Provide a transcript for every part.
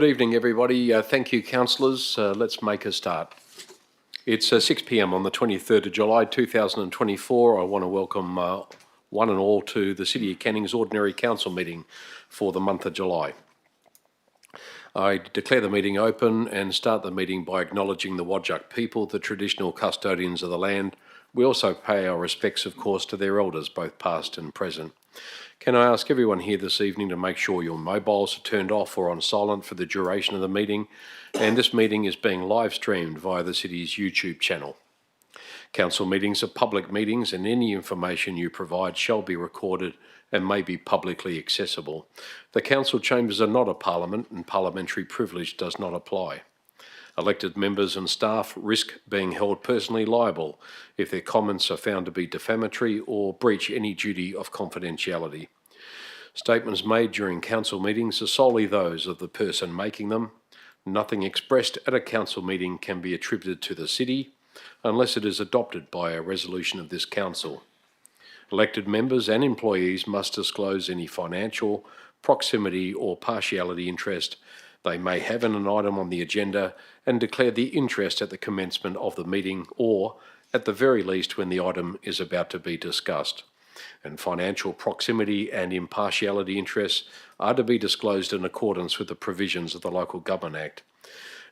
Good evening, everybody. Thank you, councillors. Let's make a start. It's 6 p.m. on the 23rd of July 2024. I want to welcome one and all to the City of Canning's Ordinary Council meeting for the month of July. I declare the meeting open and start the meeting by acknowledging the Whadjuk people, the traditional custodians of the land. We also pay our respects, of course, to their elders, both past and present. Can I ask everyone here this evening to make sure your mobiles are turned off or on silent for the duration of the meeting, and this meeting is being live streamed via the City's YouTube channel. Council meetings are public meetings and any information you provide shall be recorded and may be publicly accessible. The council chambers are not a parliament and parliamentary privilege does not apply. Elected members and staff risk being held personally liable if their comments are found to be defamatory or breach any duty of confidentiality. Statements made during council meetings are solely those of the person making them. Nothing expressed at a council meeting can be attributed to the city unless it is adopted by a resolution of this council. Elected members and employees must disclose any financial, proximity or partiality interest they may have in an item on the agenda and declare the interest at the commencement of the meeting or, at the very least, when the item is about to be discussed. And financial proximity and impartiality interests are to be disclosed in accordance with the provisions of the Local Government Act.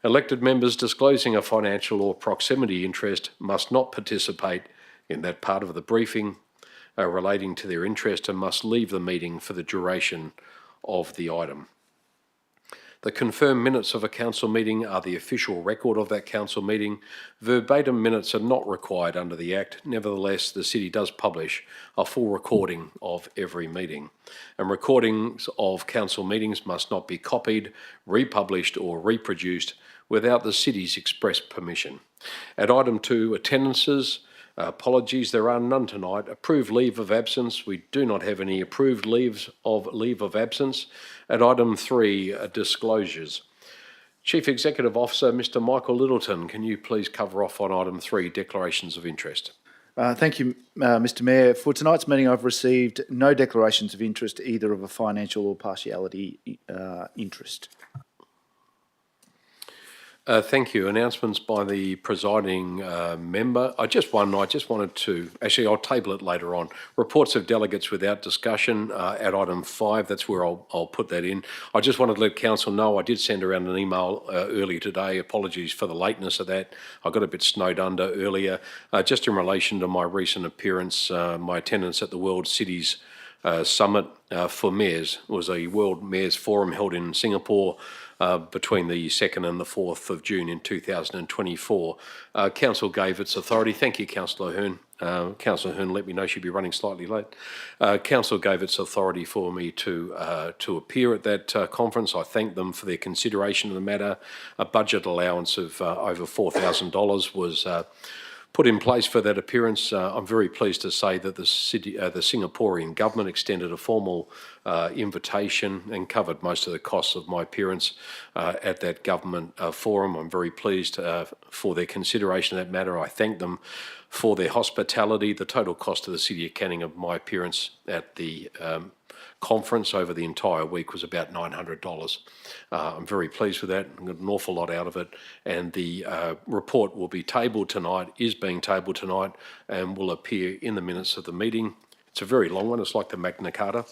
Elected members disclosing a financial or proximity interest must not participate in that part of the briefing relating to their interest and must leave the meeting for the duration of the item. The confirmed minutes of a council meeting are the official record of that council meeting. Verbatim minutes are not required under the Act. Nevertheless, the City does publish a full recording of every meeting. And recordings of council meetings must not be copied, republished or reproduced without the City's express permission. At item 2, attendances. Apologies, there are none tonight. Approved leave of absence. We do not have any approved leave of absence. At item 3, disclosures. Chief Executive Officer, Mr. Michael Littleton, can you please cover off on item 3, declarations of interest? Thank you, Mr. Mayor. For tonight's meeting, I've received no declarations of interest, either of a financial or partiality interest. Thank you. Announcements by the presiding member. I just wanted to, actually I'll table it later on. Reports of delegates without discussion at item 5, that's where I'll put that in. I just wanted to let council know I did send around an email earlier today. Apologies for the lateness of that. I got a bit snowed under earlier. Just in relation to my recent appearance, my attendance at the World Cities Summit for Mayors. It was a World Mayors Forum held in Singapore between the 2nd and the 4th of June in 2024. Council gave its authority. Thank you, Councillor Hearn. Councillor Hearn let me know she'd be running slightly late. Council gave its authority for me to appear at that conference. I thank them for their consideration of the matter. A budget allowance of over $4,000 was put in place for that appearance. I'm very pleased to say that the Singaporean government extended a formal invitation and covered most of the costs of my appearance at that government forum. I'm very pleased for their consideration of that matter. I thank them for their hospitality. The total cost to the City of Canning of my appearance at the conference over the entire week was about $900. I'm very pleased with that. I got an awful lot out of it, and the report will be tabled tonight, is being tabled tonight, and will appear in the minutes of the meeting. It's a very long one. It's like the Magna Carta,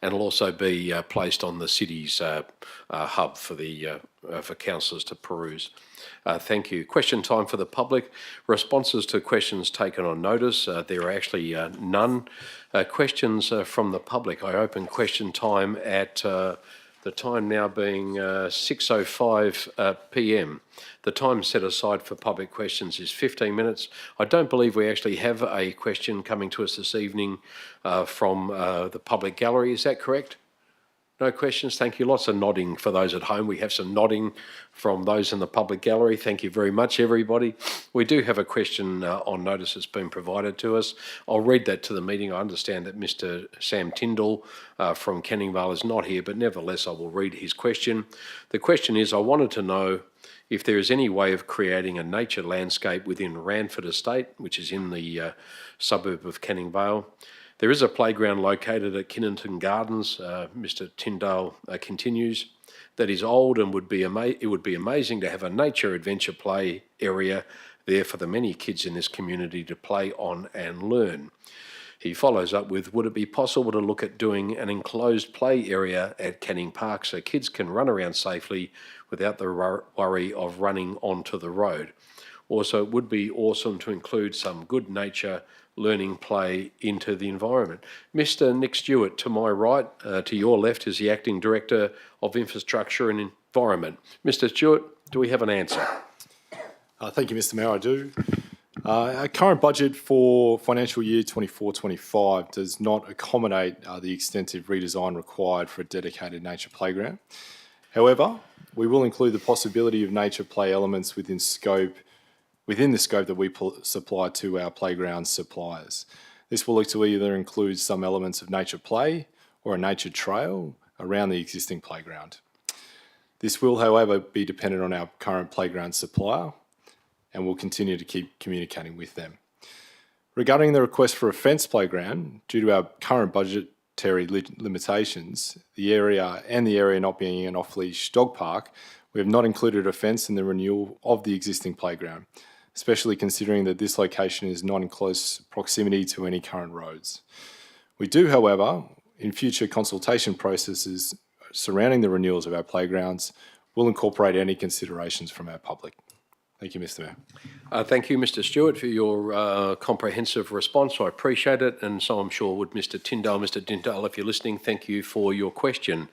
and it'll also be placed on the city's hub for councillors to peruse. Thank you. Question time for the public. Responses to questions taken on notice. There are actually none. Questions from the public. I open question time at the time now being 6:05 p.m. The time set aside for public questions is 15 minutes. I don't believe we actually have a question coming to us this evening from the public gallery. Is that correct? No questions? Thank you. Lots of nodding for those at home. We have some nodding from those in the public gallery. Thank you very much, everybody. We do have a question on notice that's been provided to us. I'll read that to the meeting. I understand that Mr. Sam Tyndall from Canning Vale is not here, but nevertheless I will read his question. The question is, I wanted to know if there is any way of creating a nature landscape within Ranford Estate, which is in the suburb of Canning Vale. There is a playground located at Kinnington Gardens, Mr. Tyndale continues. that is old and it would be amazing to have a nature adventure play area there for the many kids in this community to play on and learn. He follows up with, would it be possible to look at doing an enclosed play area at Canning Park so kids can run around safely without the worry of running onto the road? Also, it would be awesome to include some good nature learning play into the environment. Mr. Nick Stewart, to my right, to your left, is the Acting Director of Infrastructure and Environment. Mr. Stewart, do we have an answer? Thank you, Mr. Mayor. I do. Our current budget for financial year 24-25 does not accommodate the extensive redesign required for a dedicated nature playground. However, we will include the possibility of nature play elements within the scope that we supply to our playground suppliers. This will look to either include some elements of nature play or a nature trail around the existing playground. This will, however, be dependent on our current playground supplier, and we'll continue to keep communicating with them. Regarding the request for a fenced playground, due to our current budgetary limitations, the area not being an off-leash dog park, we have not included a fence in the renewal of the existing playground, especially considering that this location is not in close proximity to any current roads. We do, however, in future consultation processes surrounding the renewals of our playgrounds, will incorporate any considerations from our public. Thank you, Mr. Mayor. Thank you, Mr. Stewart, for your comprehensive response. I appreciate it, and so I'm sure would Mr. Tyndale. Mr. Tyndale, if you're listening, thank you for your question.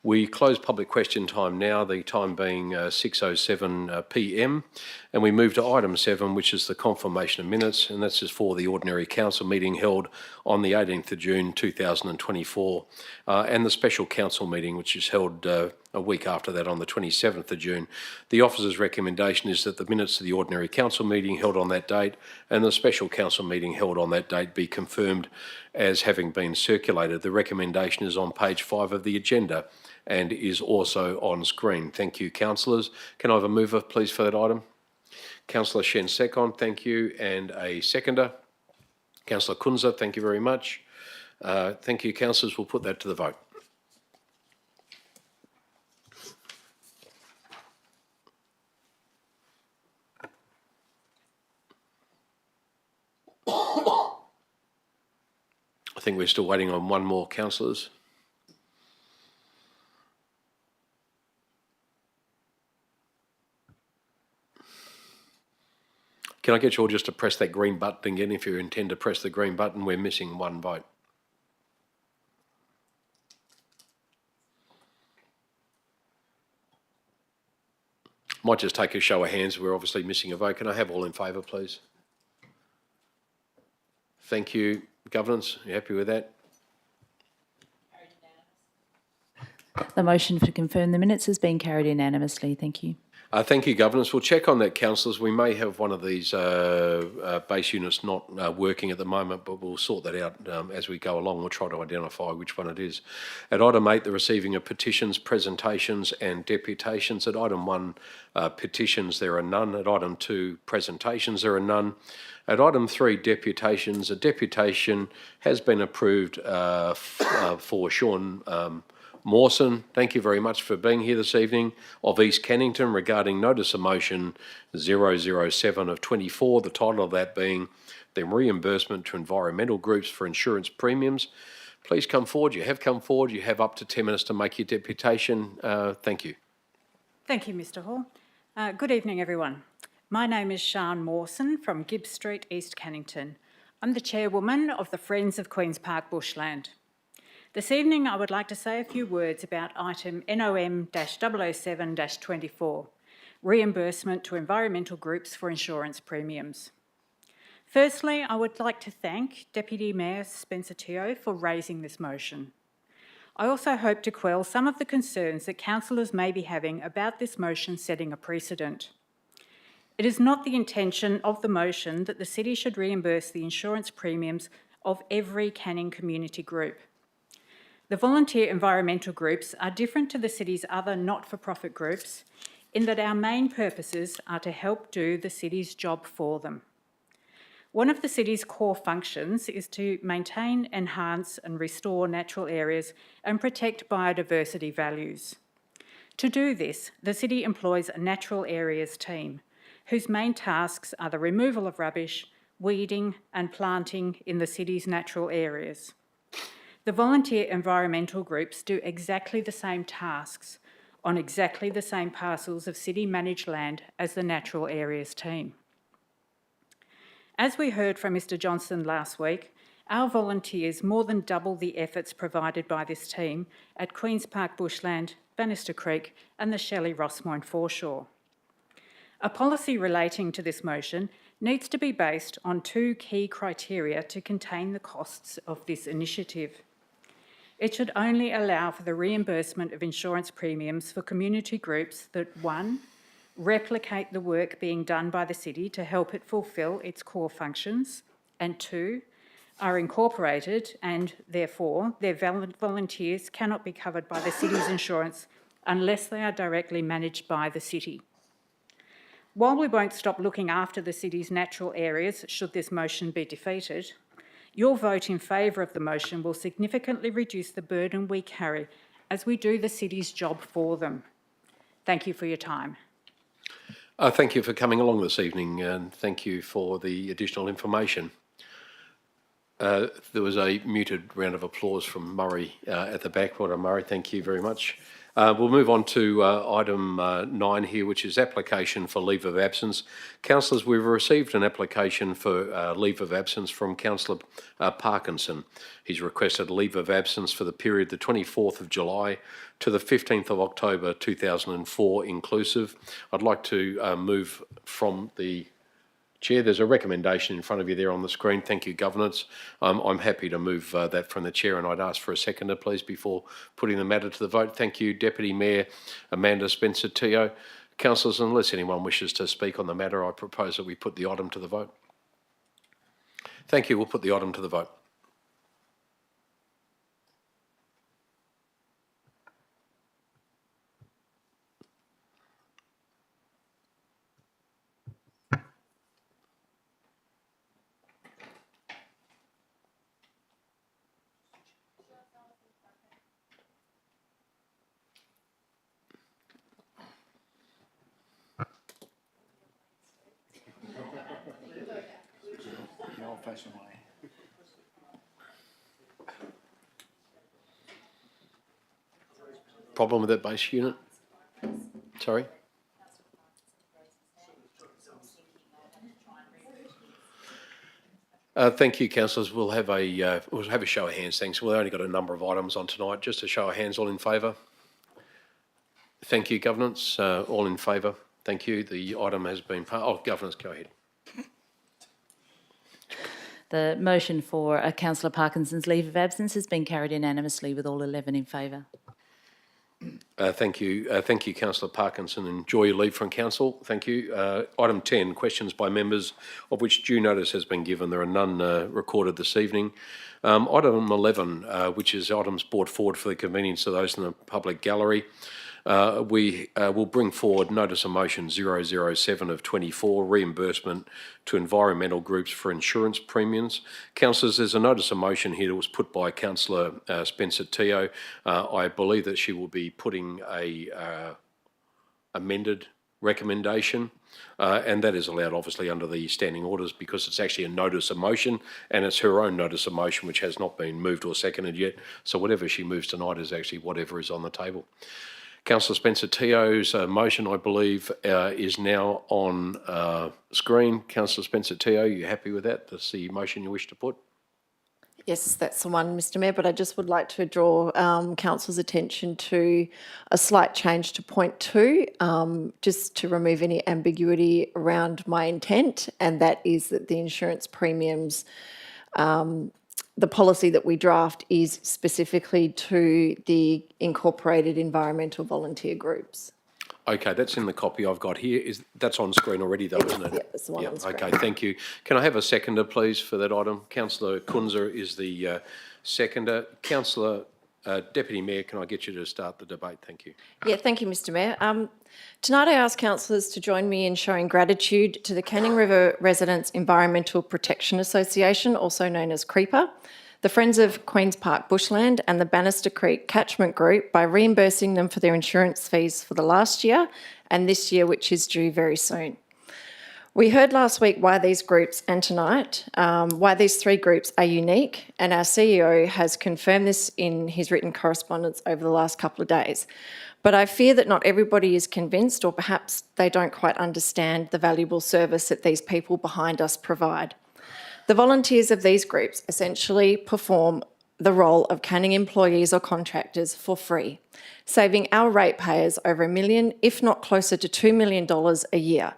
We close public question time now, the time being 6:07 p.m, and we move to item 7, which is the confirmation of minutes, and this is for the ordinary council meeting held on the 18th of June 2024, and the special council meeting, which is held a week after that on the 27th of June. The officer's recommendation is that the minutes of the ordinary council meeting held on that date and the special council meeting held on that date be confirmed as having been circulated. The recommendation is on page 5 of the agenda and is also on screen. Thank you, councillors. Can I have a mover, please, for that item? Councillor Shen second, thank you, and a seconder. Councillor Kunza, thank you very much. Thank you, councillors. We'll put that to the vote. I think we're still waiting on one more, councillors. Can I get you all just to press that green button again if you intend to press the green button? We're missing one vote. Might just take a show of hands. We're obviously missing a vote. Can I have all in favour, please? Thank you. Governance, you happy with that? The motion to confirm the minutes has been carried unanimously. Thank you. Thank you, Governance. We'll check on that, councillors. We may have one of these base units not working at the moment, but we'll sort that out as we go along. We'll try to identify which one it is. At item 8, the receiving of petitions, presentations and deputations. At item 1, petitions, there are none. At item 2, presentations, there are none. At item 3, deputations, a deputation has been approved for Sean Mawson, thank you very much for being here this evening, of East Cannington regarding notice of motion 007 of 24, the title of that being the reimbursement to environmental groups for insurance premiums. Please come forward. You have come forward. You have up to 10 minutes to make your deputation. Thank you. Thank you, Mr Hall. Good evening, everyone. My name is Sian Mawson from Gibbs Street, East Cannington. I'm the chairwoman of the Friends of Queen's Park Bushland. This evening, I would like to say a few words about item NOM-007-24, reimbursement to environmental groups for insurance premiums. Firstly, I would like to thank Deputy Mayor Spencer Teo for raising this motion. I also hope to quell some of the concerns that councillors may be having about this motion setting a precedent. It is not the intention of the motion that the city should reimburse the insurance premiums of every Canning community group. The volunteer environmental groups are different to the city's other not-for-profit groups in that our main purposes are to help do the city's job for them. One of the city's core functions is to maintain, enhance and restore natural areas and protect biodiversity values. To do this, the City employs a natural areas team, whose main tasks are the removal of rubbish, weeding and planting in the City's natural areas. The volunteer environmental groups do exactly the same tasks on exactly the same parcels of City-managed land as the natural areas team. As we heard from Mr Johnson last week, our volunteers more than double the efforts provided by this team at Queen's Park Bushland, Bannister Creek and the Shelley Rossmoyne foreshore. A policy relating to this motion needs to be based on two key criteria to contain the costs of this initiative. It should only allow for the reimbursement of insurance premiums for community groups that, one, replicate the work being done by the City to help it fulfil its core functions, and two, are incorporated and therefore their volunteers cannot be covered by the City's insurance unless they are directly managed by the City. While we won't stop looking after the City's natural areas should this motion be defeated, your vote in favour of the motion will significantly reduce the burden we carry as we do the City's job for them. Thank you for your time. Thank you for coming along this evening, and thank you for the additional information. There was a muted round of applause from Murray at the back. Well done, Murray. Thank you very much. We'll move on to item 9 here, which is application for leave of absence. Councillors, we've received an application for leave of absence from Councillor Parkinson. He's requested leave of absence for the period the 24th of July to the 15th of October 2004 inclusive. I'd like to move from the Chair, there's a recommendation in front of you there on the screen. Thank you, Governance. I'm happy to move that from the Chair, and I'd ask for a seconder, please, before putting the matter to the vote. Thank you, Deputy Mayor Amanda Spencer-Teo. Councillors, unless anyone wishes to speak on the matter, I propose that we put the item to the vote. Thank you. We'll put the item to the vote. The old-fashioned way. Problem with that base unit? Sorry? Thank you, councillors. We'll have a show of hands. Thanks. We've only got a number of items on tonight. Just a show of hands. All in favour? Thank you, Governance. All in favour? Thank you. The item has been passed. Oh, Governance, go ahead. The motion for Councillor Parkinson's leave of absence has been carried unanimously with all 11 in favour. Thank you. Thank you, Councillor Parkinson. Enjoy your leave from Council. Thank you. Item 10, questions by members of which due notice has been given. There are none recorded this evening. Item 11, which is items brought forward for the convenience of those in the public gallery. We will bring forward Notice of Motion 007 of 24, reimbursement to environmental groups for insurance premiums. Councillors, there's a Notice of Motion here that was put by Councillor Spencer-Teo. I believe that she will be putting a amended recommendation, and that is allowed obviously under the standing orders because it's actually a Notice of Motion and it's her own Notice of Motion which has not been moved or seconded yet. So whatever she moves tonight is actually whatever is on the table. Councillor Spencer-Teo's motion, I believe, is now on screen. Councillor Spencer-Teo, you happy with that? That's the motion you wish to put? Yes, that's the one, Mr Mayor, but I just would like to draw Council's attention to a slight change to point 2, just to remove any ambiguity around my intent, and that is that the insurance premiums, the policy that we draft is specifically to the incorporated environmental volunteer groups. Okay, that's in the copy I've got here. That's on screen already though, isn't it? Yeah, that's the one on screen. Okay, thank you. Can I have a seconder, please, for that item? Councillor Kunzer is the seconder. Councillor Deputy Mayor, can I get you to start the debate? Thank you. Yeah, thank you, Mr Mayor. Tonight I ask councillors to join me in showing gratitude to the Canning River Residents Environmental Protection Association, also known as CREEPA. the Friends of Queen's Park Bushland and the Bannister Creek Catchment Group by reimbursing them for their insurance fees for the last year and this year, which is due very soon. We heard last week why these groups, and tonight, why these three groups are unique, and our CEO has confirmed this in his written correspondence over the last couple of days. But I fear that not everybody is convinced, or perhaps they don't quite understand the valuable service that these people behind us provide. The volunteers of these groups essentially perform the role of Canning employees or contractors for free, saving our ratepayers over $1 million, if not closer to $2 million a year.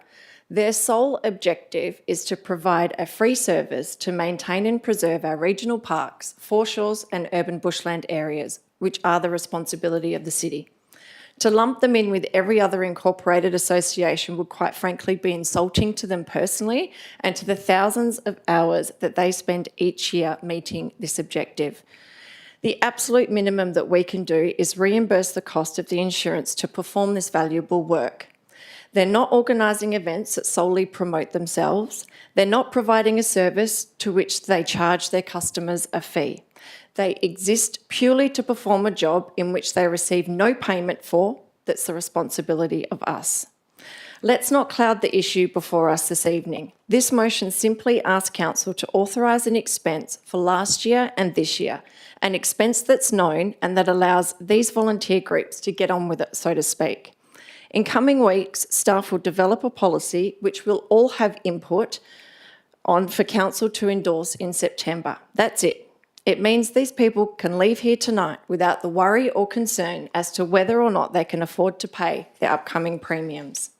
Their sole objective is to provide a free service to maintain and preserve our regional parks, foreshores and urban bushland areas, which are the responsibility of the city. To lump them in with every other incorporated association would quite frankly be insulting to them personally and to the thousands of hours that they spend each year meeting this objective. The absolute minimum that we can do is reimburse the cost of the insurance to perform this valuable work. They're not organising events that solely promote themselves. They're not providing a service to which they charge their customers a fee. They exist purely to perform a job in which they receive no payment for. That's the responsibility of us. Let's not cloud the issue before us this evening. This motion simply asks Council to authorise an expense for last year and this year, an expense that's known and that allows these volunteer groups to get on with it, so to speak. In coming weeks, staff will develop a policy which we'll all have input on for Council to endorse in September. That's it. It means these people can leave here tonight without the worry or concern as to whether or not they can afford to pay their upcoming premiums.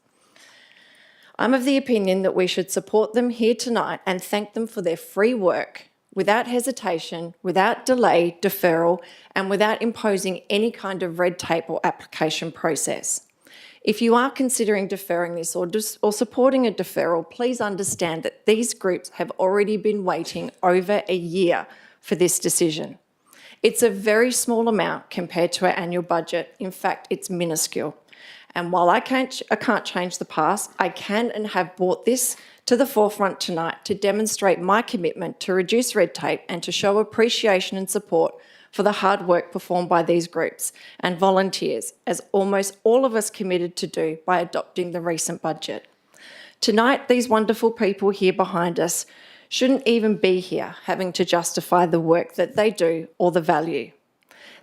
I'm of the opinion that we should support them here tonight and thank them for their free work without hesitation, without delay, deferral, and without imposing any kind of red tape or application process. If you are considering deferring this or supporting a deferral, please understand that these groups have already been waiting over a year for this decision. It's a very small amount compared to our annual budget. In fact, it's minuscule. And while I can't change the past, I can and have brought this to the forefront tonight to demonstrate my commitment to reduce red tape and to show appreciation and support for the hard work performed by these groups and volunteers, as almost all of us committed to do by adopting the recent budget. Tonight, these wonderful people here behind us shouldn't even be here having to justify the work that they do or the value.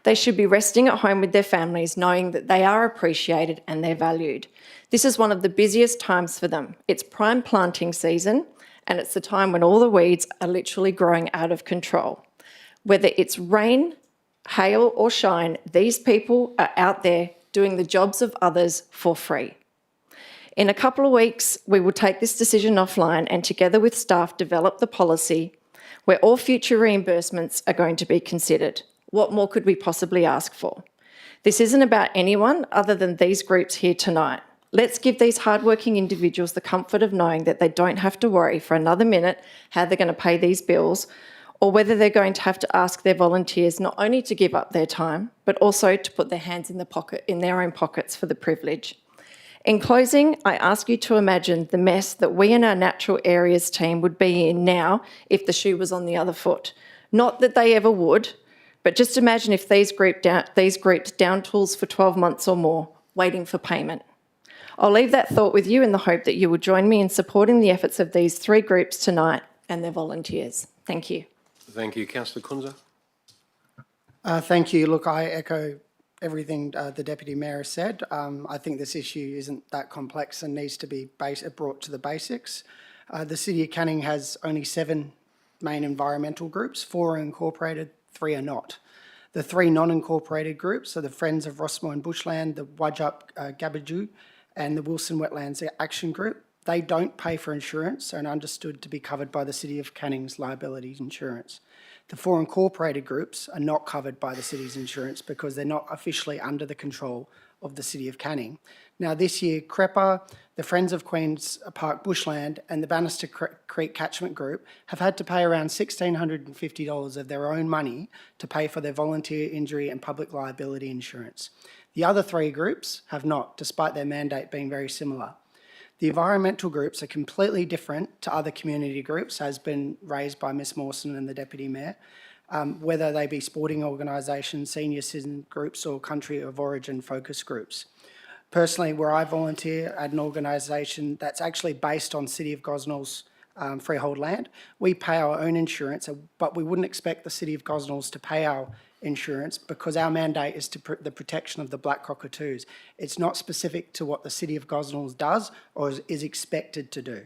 They should be resting at home with their families, knowing that they are appreciated and they're valued. This is one of the busiest times for them. It's prime planting season, and it's the time when all the weeds are literally growing out of control. Whether it's rain, hail or shine, these people are out there doing the jobs of others for free. In a couple of weeks, we will take this decision offline and together with staff develop the policy where all future reimbursements are going to be considered. What more could we possibly ask for? This isn't about anyone other than these groups here tonight. Let's give these hardworking individuals the comfort of knowing that they don't have to worry for another minute how they're going to pay these bills, or whether they're going to have to ask their volunteers not only to give up their time, but also to put their hands in their own pockets for the privilege. In closing, I ask you to imagine the mess that we and our natural areas team would be in now if the shoe was on the other foot. Not that they ever would, but just imagine if these groups down tools for 12 months or more, waiting for payment. I'll leave that thought with you in the hope that you will join me in supporting the efforts of these three groups tonight and their volunteers. Thank you. Thank you. Councillor Kunza. Thank you. Look, I echo everything the Deputy Mayor has said. I think this issue isn't that complex and needs to be brought to the basics. The City of Canning has only 7 main environmental groups, 4 are incorporated, 3 are not. The 3 non-incorporated groups are the Friends of Rossmore and Bushland, the Wajup Gabaju and the Wilson Wetlands Action Group. They don't pay for insurance and are understood to be covered by the City of Canning's liability insurance. The 4 incorporated groups are not covered by the City's insurance because they're not officially under the control of the City of Canning. Now this year, CREPA, the Friends of Queen's Park Bushland and the Bannister Creek Catchment Group have had to pay around $1,650 of their own money to pay for their volunteer injury and public liability insurance. The other 3 groups have not, despite their mandate being very similar. The environmental groups are completely different to other community groups, as been raised by Ms Mawson and the Deputy Mayor. whether they be sporting organisations, senior citizen groups or country of origin focus groups. Personally, where I volunteer at an organisation that's actually based on City of Gosnell's freehold land, we pay our own insurance, but we wouldn't expect the City of Gosnells to pay our insurance because our mandate is to the protection of the black cockatoos. It's not specific to what the City of Gosnells does or is expected to do.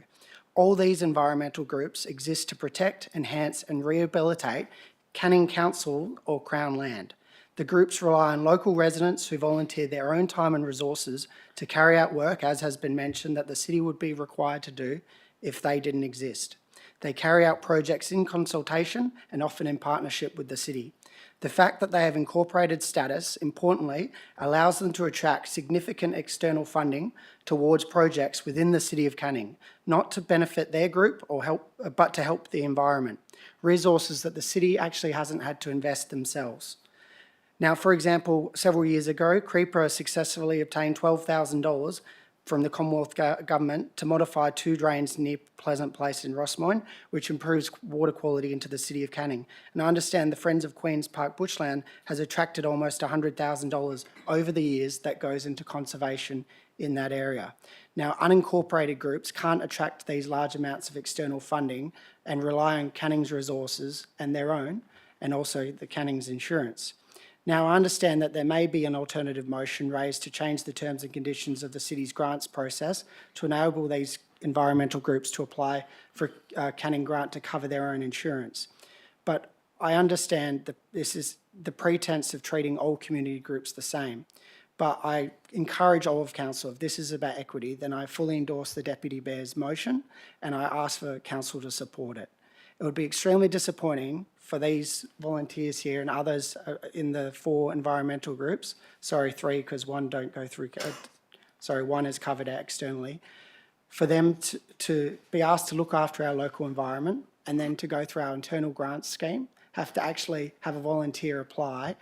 All these environmental groups exist to protect, enhance and rehabilitate Canning Council or Crown land. The groups rely on local residents who volunteer their own time and resources to carry out work, as has been mentioned, that the city would be required to do if they didn't exist. They carry out projects in consultation and often in partnership with the city. The fact that they have incorporated status, importantly, allows them to attract significant external funding towards projects within the City of Canning, not to benefit their group or but to help the environment, resources that the city actually hasn't had to invest themselves. Now, for example, several years ago, Creeper successfully obtained $12,000 from the Commonwealth Government to modify 2 drains near Pleasant Place in Rossmoyne, which improves water quality into the City of Canning. And I understand the Friends of Queen's Park Bushland has attracted almost $100,000 over the years that goes into conservation in that area. Now, unincorporated groups can't attract these large amounts of external funding and rely on Canning's resources and their own, and also the Canning's insurance. Now, I understand that there may be an alternative motion raised to change the terms and conditions of the city's grants process to enable these environmental groups to apply for a Canning grant to cover their own insurance. But I understand that this is the pretense of treating all community groups the same. But I encourage all of Council, if this is about equity, then I fully endorse the Deputy Mayor's motion and I ask for Council to support it. It would be extremely disappointing for these volunteers here and others in the 4 environmental groups, sorry 3 because one is covered out externally, for them to be asked to look after our local environment and then to go through our internal grants scheme, have to actually have a volunteer apply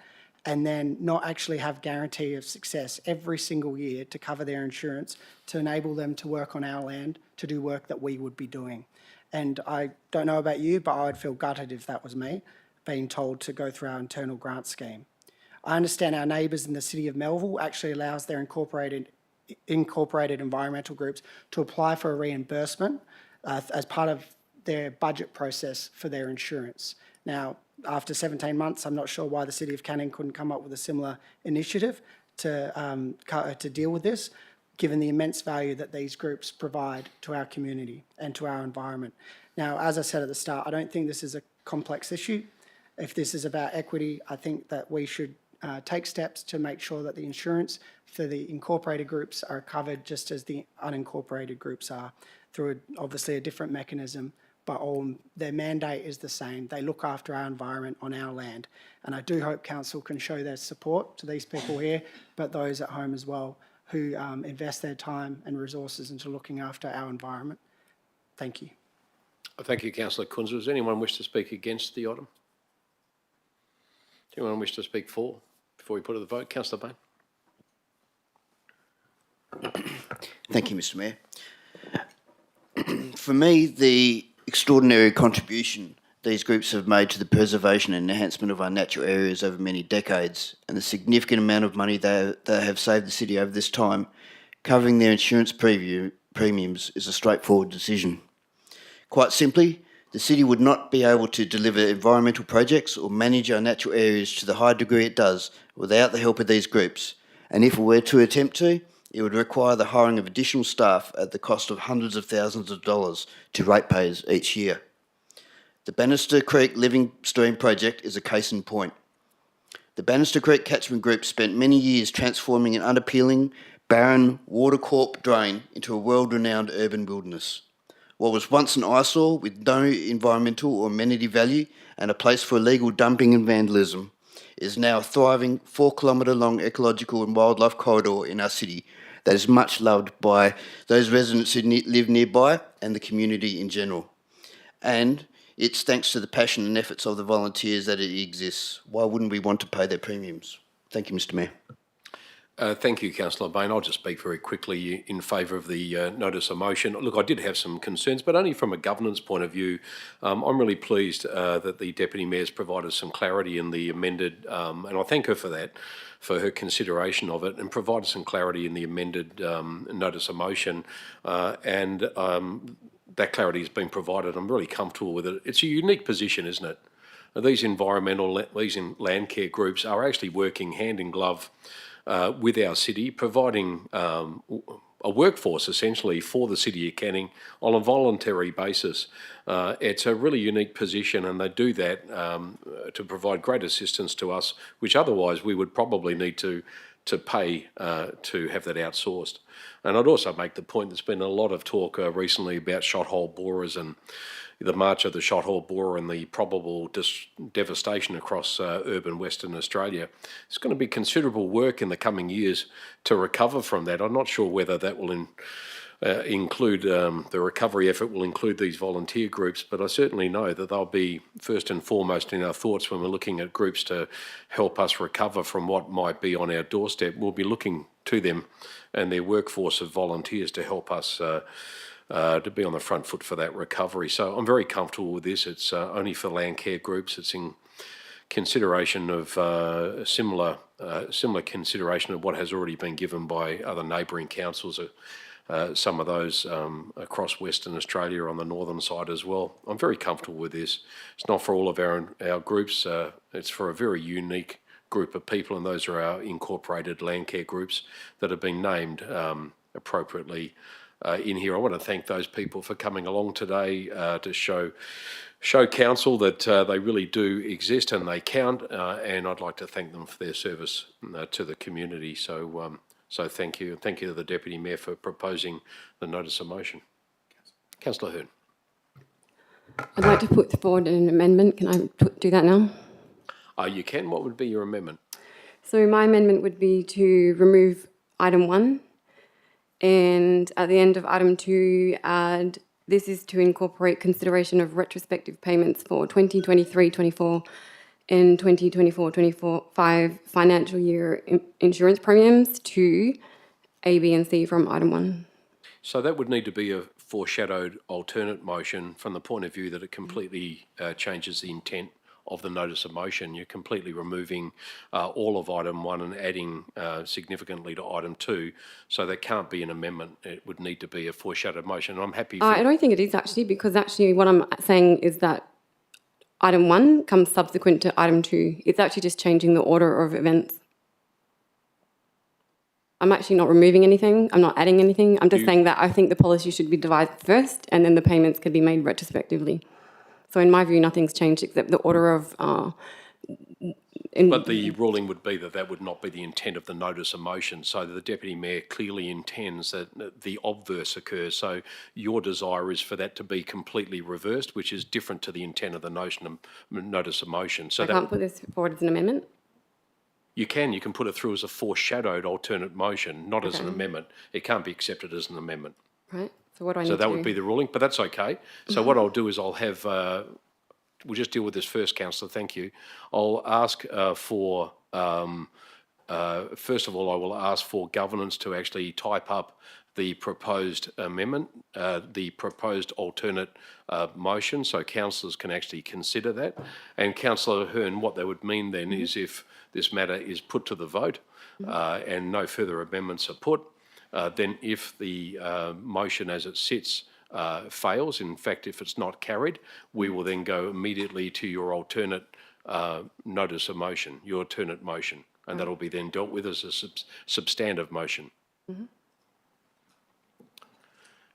and then not actually have guarantee of success every single year to cover their insurance to enable them to work on our land, to do work that we would be doing. And I don't know about you, but I would feel gutted if that was me, being told to go through our internal grant scheme. I understand our neighbours in the City of Melville actually allows their incorporated environmental groups to apply for a reimbursement as part of their budget process for their insurance. Now, after 17 months, I'm not sure why the City of Canning couldn't come up with a similar initiative to deal with this, given the immense value that these groups provide to our community and to our environment. Now, as I said at the start, I don't think this is a complex issue. If this is about equity, I think that we should take steps to make sure that the insurance for the incorporated groups are covered just as the unincorporated groups are, through obviously a different mechanism, but their mandate is the same. They look after our environment on our land. And I do hope Council can show their support to these people here, but those at home as well, who invest their time and resources into looking after our environment. Thank you. Thank you, Councillor Kunz. Does anyone wish to speak against the item? Does anyone wish to speak for before we put it to the vote? Councillor Bain. Thank you, Mr. Mayor. For me, the extraordinary contribution these groups have made to the preservation and enhancement of our natural areas over many decades, and the significant amount of money they have saved the city over this time, covering their insurance premiums, is a straightforward decision. Quite simply, the city would not be able to deliver environmental projects or manage our natural areas to the high degree it does without the help of these groups, and if it were to attempt to, it would require the hiring of additional staff at the cost of hundreds of thousands of dollars to ratepayers each year. The Bannister Creek Living Stream project is a case in point. The Bannister Creek Catchment Group spent many years transforming an unappealing, barren, water-corp drain into a world-renowned urban wilderness. What was once an eyesore with no environmental or amenity value and a place for illegal dumping and vandalism is now a thriving 4-kilometre-long ecological and wildlife corridor in our city that is much loved by those residents who live nearby and the community in general. And it's thanks to the passion and efforts of the volunteers that it exists. Why wouldn't we want to pay their premiums? Thank you, Mr. Mayor. Thank you, Councillor Bain. I'll just speak very quickly in favour of the notice of motion. Look, I did have some concerns, but only from a governance point of view. I'm really pleased that the Deputy Mayor's provided some clarity in the amended, and I thank her for that, for her consideration of it, and provided some clarity in the amended notice of motion. That clarity has been provided. I'm really comfortable with it. It's a unique position, isn't it? These land care groups are actually working hand in glove with our city, providing a workforce essentially for the City of Canning on a voluntary basis. It's a really unique position, and they do that to provide great assistance to us, which otherwise we would probably need to pay to have that outsourced. And I'd also make the point there's been a lot of talk recently about shot hole borers and the march of the shot hole borer and the probable devastation across urban Western Australia. It's going to be considerable work in the coming years to recover from that. I'm not sure whether that will include the recovery effort will include these volunteer groups, but I certainly know that they'll be first and foremost in our thoughts when we're looking at groups to help us recover from what might be on our doorstep. We'll be looking to them and their workforce of volunteers to help us to be on the front foot for that recovery. So I'm very comfortable with this. It's only for land care groups. It's in consideration of similar consideration of what has already been given by other neighbouring councils. Some of those across Western Australia on the northern side as well. I'm very comfortable with this. It's not for all of our groups. It's for a very unique group of people, and those are our incorporated land care groups that have been named appropriately in here. I want to thank those people for coming along today to show council that they really do exist and they count, and I'd like to thank them for their service to the community. So thank you. Thank you to the Deputy Mayor for proposing the notice of motion. Councillor Hearn. I'd like to put forward an amendment. Can I do that now? You can. What would be your amendment? So my amendment would be to remove item 1, and at the end of item 2, add this is to incorporate consideration of retrospective payments for 2023-24 and 2024-25 financial year insurance premiums to A, B and C from item 1. So that would need to be a foreshadowed alternate motion from the point of view that it completely changes the intent of the notice of motion. You're completely removing all of item 1 and adding significantly to item 2. So there can't be an amendment. It would need to be a foreshadowed motion. I'm happy for... I don't think it is actually, because actually what I'm saying is that item 1 comes subsequent to item 2. It's actually just changing the order of events. I'm actually not removing anything. I'm not adding anything. I'm just saying that I think the policy should be devised first and then the payments could be made retrospectively. So in my view, nothing's changed except the order of... But the ruling would be that that would not be the intent of the notice of motion. So the Deputy Mayor clearly intends that the obverse occurs. So your desire is for that to be completely reversed, which is different to the intent of the notice of motion. So I can't put this forward as an amendment? You can put it through as a foreshadowed alternate motion, not as an amendment. It can't be accepted as an amendment. Right. So what do I need to do? So that would be the ruling, but that's okay. So what I'll do is I'll have, we'll just deal with this first, Councillor, thank you. I'll ask for, first of all, I will ask for governance to actually type up the proposed amendment, the proposed alternate motion, so councillors can actually consider that. And Councillor Hearn, what that would mean then is if this matter is put to the vote and no further amendments are put, then if the motion as it sits fails, in fact, if it's not carried, we will then go immediately to your alternate notice of motion, your alternate motion, and that'll be then dealt with as a substantive motion.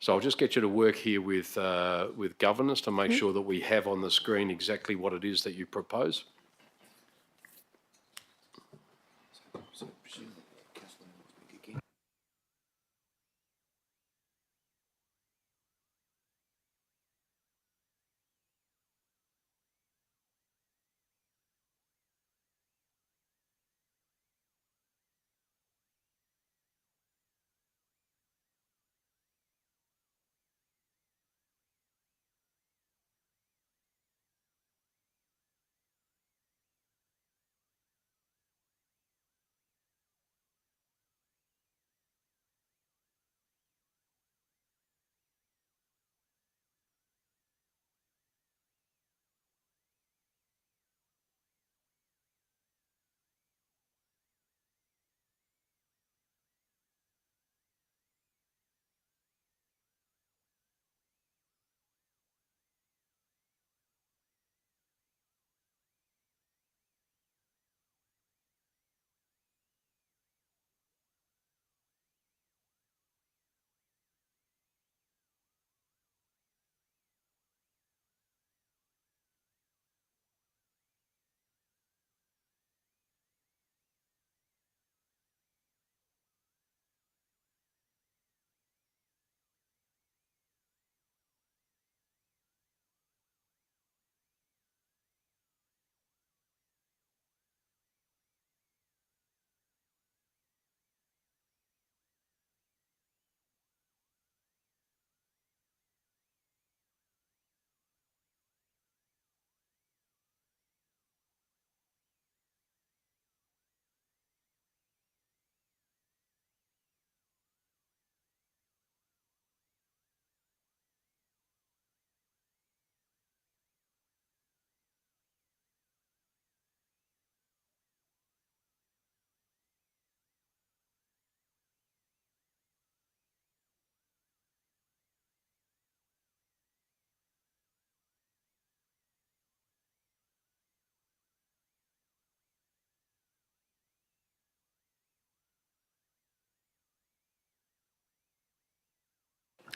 So I'll just get you to work here with governance to make sure that we have on the screen exactly what it is that you propose.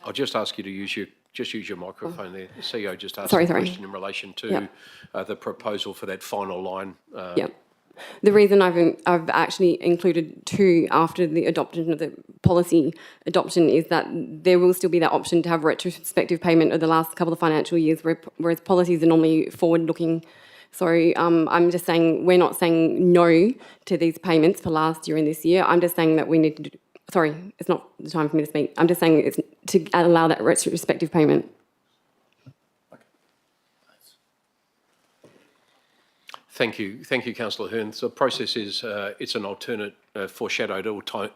I'll just ask you to use your microphone there. The CEO just asked Sorry. a question in relation to Yep. the proposal for that final line. Yep. The reason I've actually included 2 after the adoption of the policy adoption is that there will still be that option to have retrospective payment of the last couple of financial years, whereas policies are normally forward-looking. So I'm just saying we're not saying no to these payments for last year and this year. I'm just saying that we need to do, sorry, it's not the time for me to speak. I'm just saying it's to allow that retrospective payment. Thank you, Councillor Hearn. So the process is it's an alternate, foreshadowed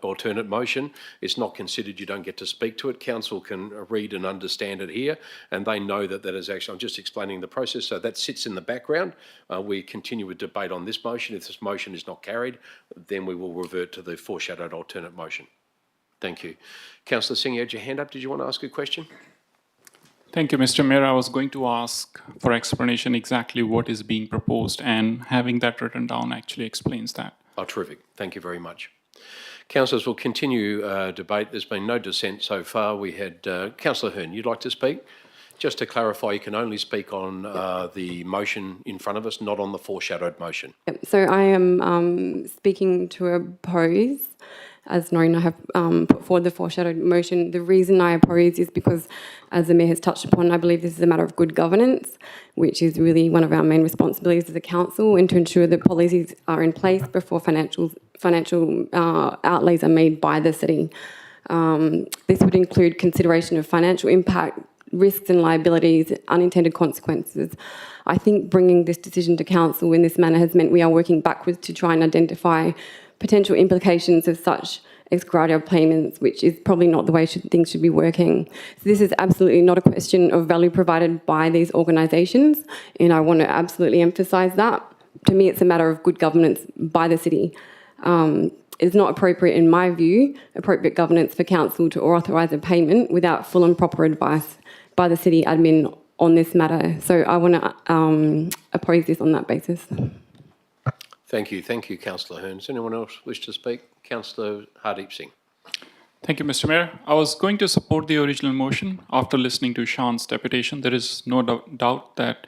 alternate motion. It's not considered. You don't get to speak to it. Council can read and understand it here, and they know that that is actually. I'm just explaining the process. So that sits in the background. We continue with debate on this motion. If this motion is not carried, then we will revert to the foreshadowed alternate motion. Thank you, Councillor Singh. You had your hand up. Did you want to ask a question? Thank you, Mr. Mayor. I was going to ask for explanation exactly what is being proposed, and having that written down actually explains that. Oh, terrific. Thank you very much. Councillors, will continue debate. There's been no dissent so far. We had Councillor Hearn. You'd like to speak? Just to clarify, you can only speak on the motion in front of us, not on the foreshadowed motion. Yep. So I am speaking to oppose. As known, I have put forward the foreshadowed motion. The reason I oppose is because, as the Mayor has touched upon, I believe this is a matter of good governance, which is really one of our main responsibilities as a council, and to ensure that policies are in place before financial outlays are made by the city. This would include consideration of financial impact, risks and liabilities, unintended consequences. I think bringing this decision to council in this manner has meant we are working backwards to try and identify potential implications of such ex gratia payments, which is probably not the way things should be working. So this is absolutely not a question of value provided by these organisations, and I want to absolutely emphasise that. To me, it's a matter of good governance by the city. It's not appropriate, in my view, appropriate governance for council to authorise a payment without full and proper advice by the city admin on this matter. So I want to oppose this on that basis. Thank you, Councillor Hearn. Does anyone else wish to speak? Councillor Hardeep Singh. Thank you, Mr. Mayor. I was going to support the original motion after listening to Sean's deputation. There is no doubt that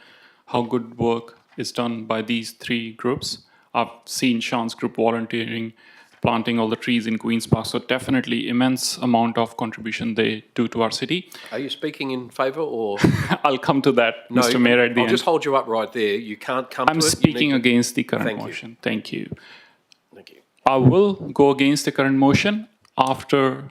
how good work is done by these 3 groups. I've seen Sean's group volunteering, planting all the trees in Queen's Park, so definitely immense amount of contribution they do to our city. Are you speaking in favour or? I'll come to that, No, Mr. Mayor, at the I'll end. just hold you up right there. You can't come I'm to it. speaking against the current Thank you. motion. Thank you. Thank you. I will go against the current motion after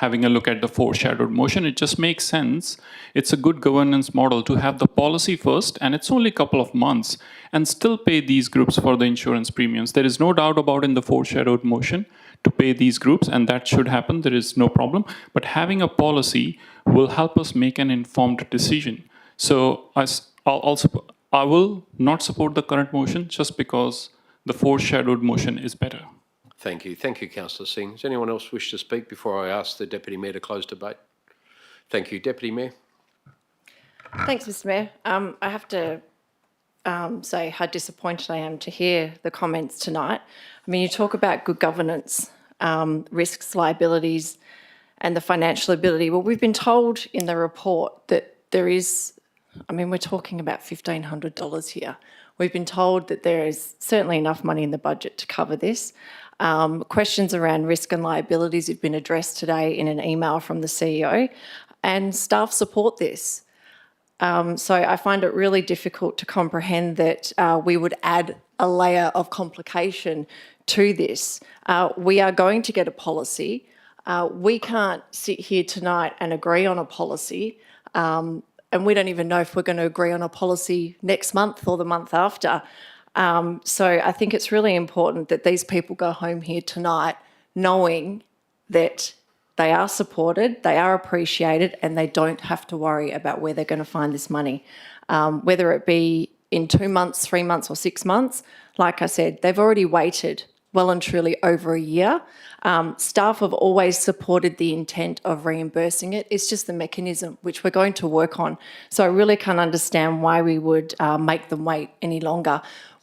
having a look at the foreshadowed motion. It just makes sense. It's a good governance model to have the policy first, and it's only a couple of months, and still pay these groups for the insurance premiums. There is no doubt about in the foreshadowed motion to pay these groups, and that should happen. There is no problem. But having a policy will help us make an informed decision. So I will not support the current motion just because the foreshadowed motion is better. Thank you, Councillor Singh. Does anyone else wish to speak before I ask the Deputy Mayor to close debate? Thank you, Deputy Mayor. Thanks, Mr. Mayor. I have to say how disappointed I am to hear the comments tonight. I mean, you talk about good governance, risks, liabilities, and the financial ability. Well, we've been told in the report that there is, I mean, we're talking about $1,500 here. We've been told that there is certainly enough money in the budget to cover this. Questions around risk and liabilities have been addressed today in an email from the CEO, and staff support this. So I find it really difficult to comprehend that we would add a layer of complication to this. We are going to get a policy. We can't sit here tonight and agree on a policy, and we don't even know if we're going to agree on a policy next month or the month after. So I think it's really important that these people go home here tonight knowing that they are supported, they are appreciated, and they don't have to worry about where they're going to find this money. Whether it be in 2 months, 3 months or 6 months, like I said, they've already waited well and truly over a year. Staff have always supported the intent of reimbursing it. It's just the mechanism which we're going to work on. So I really can't understand why we would make them wait any longer.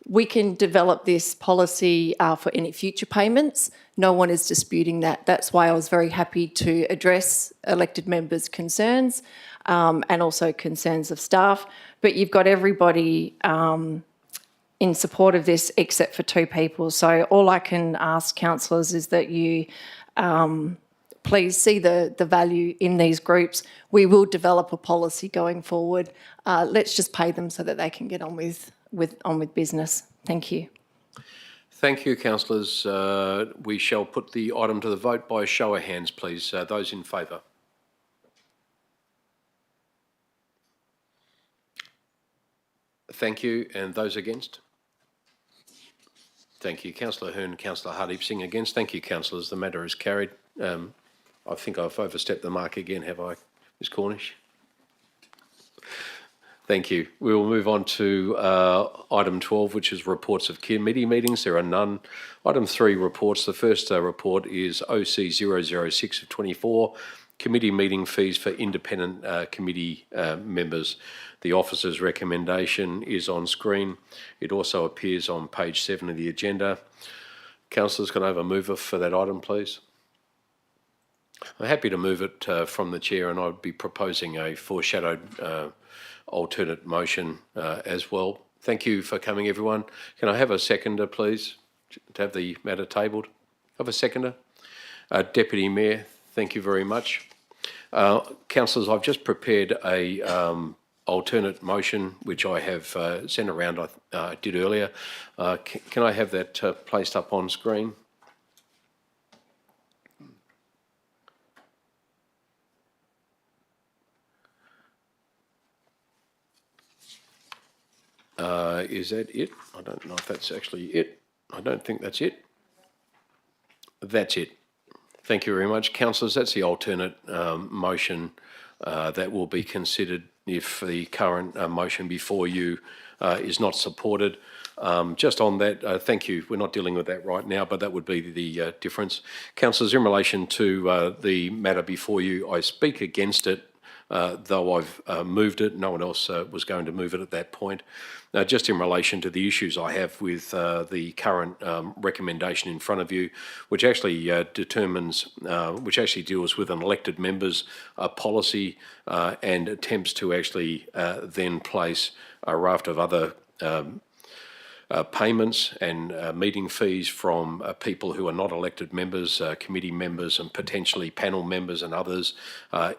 we can develop this policy for any future payments. No one is disputing that. That's why I was very happy to address elected members' concerns and also concerns of staff. But you've got everybody in support of this except for 2 people. So all I can ask councillors is that you please see the value in these groups. We will develop a policy going forward. Let's just pay them so that they can get on with business. Thank you. Thank you, councillors. We shall put the item to the vote by a show of hands, please. Those in favour? Thank you. And those against? Thank you. Councillor Hearn, Councillor Hardip-Singh against. Thank you, councillors. The matter is carried. I think I've overstepped the mark again, have I, Ms Cornish? Thank you. We will move on to item 12, which is reports of committee meetings. There are none. Item 3, reports. The first report is OC 006 of 24, committee meeting fees for independent committee members. The officer's recommendation is on screen. It also appears on page 7 of the agenda. Councillors, can I have a mover for that item, please? I'm happy to move it from the chair, and I'd be proposing a foreshadowed alternate motion as well. Thank you for coming, everyone. Can I have a seconder, please, to have the matter tabled? Have a seconder? Deputy Mayor, thank you very much. Councillors, I've just prepared a alternate motion, which I have sent around, I did earlier. Can I have that placed up on screen? Is that it? I don't know if that's actually it. I don't think that's it. That's it. Thank you very much. Councillors, that's the alternate motion that will be considered if the current motion before you is not supported. Just on that, thank you. We're not dealing with that right now, but that would be the difference. Councillors, in relation to the matter before you, I speak against it, though I've moved it. No one else was going to move it at that point. Just in relation to the issues I have with the current recommendation in front of you, which actually which actually deals with an elected members policy and attempts to actually then place a raft of other payments and meeting fees from people who are not elected members, committee members and potentially panel members and others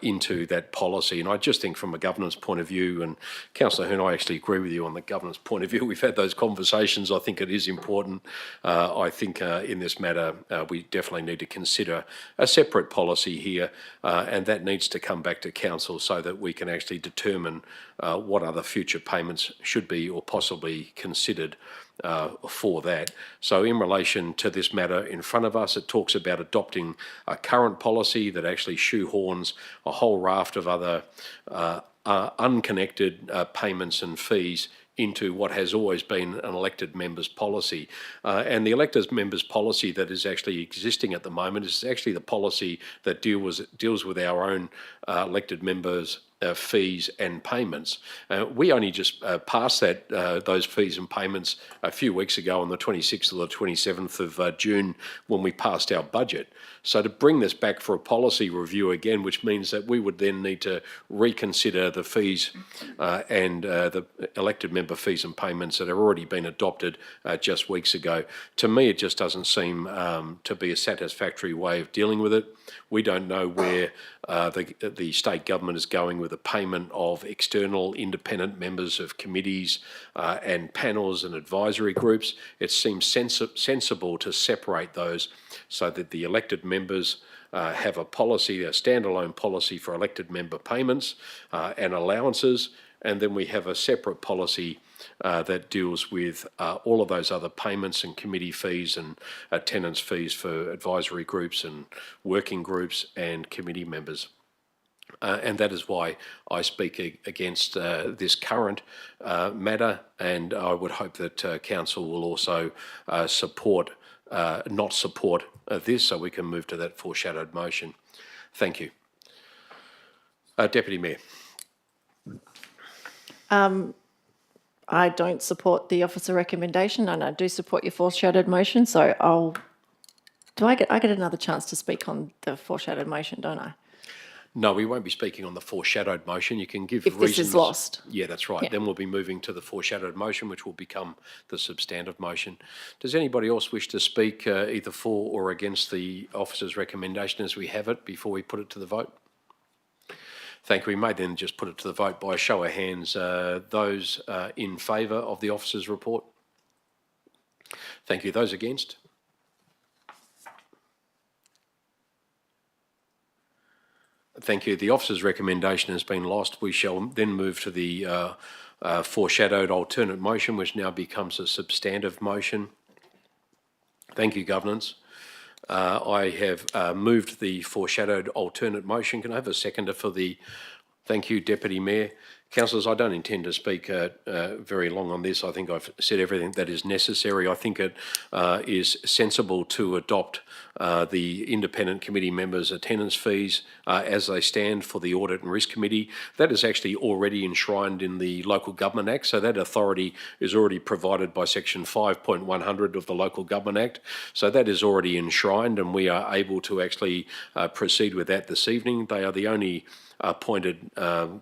into that policy. And I just think from a governance point of view, and Councillor Hearn, I actually agree with you on the governance point of view. We've had those conversations. I think it is important. I think in this matter, we definitely need to consider a separate policy here, and that needs to come back to Council so that we can actually determine what other future payments should be or possibly considered for that. So in relation to this matter in front of us, it talks about adopting a current policy that actually shoehorns a whole raft of other unconnected payments and fees into what has always been an elected members policy. And the elected members policy that is actually existing at the moment is actually the policy that deals with our own elected members fees and payments. We only just passed those fees and payments a few weeks ago on the 26th or the 27th of June when we passed our budget. So to bring this back for a policy review again, which means that we would then need to reconsider the fees and the elected member fees and payments that have already been adopted just weeks ago. To me, it just doesn't seem to be a satisfactory way of dealing with it. We don't know where the state government is going with the payment of external independent members of committees and panels and advisory groups. It seems sensible to separate those so that the elected members have a policy, a standalone policy for elected member payments and allowances, and then we have a separate policy that deals with all of those other payments and committee fees and attendance fees for advisory groups and working groups and committee members. And that is why I speak against this current matter, and I would hope that Council will also not support this, so we can move to that foreshadowed motion. Thank you. Deputy Mayor. I don't support the officer recommendation, and I do support your foreshadowed motion, so I get another chance to speak on the foreshadowed motion, don't I? No, we won't be speaking on the foreshadowed motion. You can give If reasons. this is lost. Yeah, that's right. Yeah. Then we'll be moving to the foreshadowed motion, which will become the substantive motion. Does anybody else wish to speak either for or against the officer's recommendation as we have it before we put it to the vote? Thank you. We may then just put it to the vote by a show of hands. Those in favour of the officer's report? Thank you. Those against? Thank you. The officer's recommendation has been lost. We shall then move to the foreshadowed alternate motion, which now becomes a substantive motion. Thank you, Governance. I have moved the foreshadowed alternate motion. Can I have a seconder for the... Thank you, Deputy Mayor. Councillors, I don't intend to speak very long on this. I think I've said everything that is necessary. I think it is sensible to adopt the independent committee members' attendance fees as they stand for the Audit and Risk Committee. That is actually already enshrined in the Local Government Act, so that authority is already provided by Section 5.100 of the Local Government Act. So that is already enshrined, and we are able to actually proceed with that this evening. They are the only appointed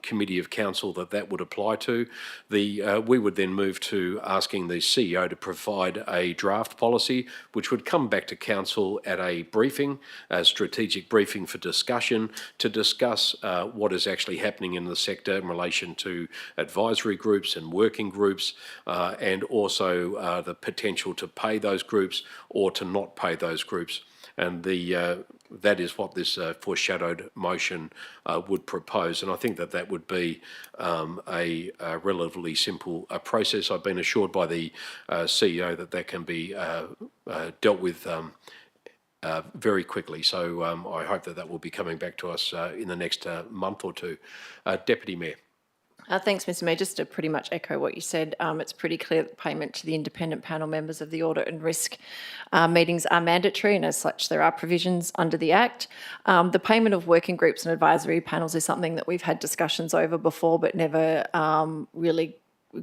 committee of council that would apply to. We would then move to asking the CEO to provide a draft policy, which would come back to council at a briefing, a strategic briefing for discussion, to discuss what is actually happening in the sector in relation to advisory groups and working groups, and also the potential to pay those groups or to not pay those groups. And that is what this foreshadowed motion would propose. And I think that would be a relatively simple process. I've been assured by the CEO that can be dealt with very quickly. So I hope that will be coming back to us in the next month or two. Deputy Mayor. Thanks, Mr Mayor. Just to pretty much echo what you said, it's pretty clear that payment to the independent panel members of the Audit and Risk meetings are mandatory, and as such there are provisions under the Act. The payment of working groups and advisory panels is something that we've had discussions over before but never really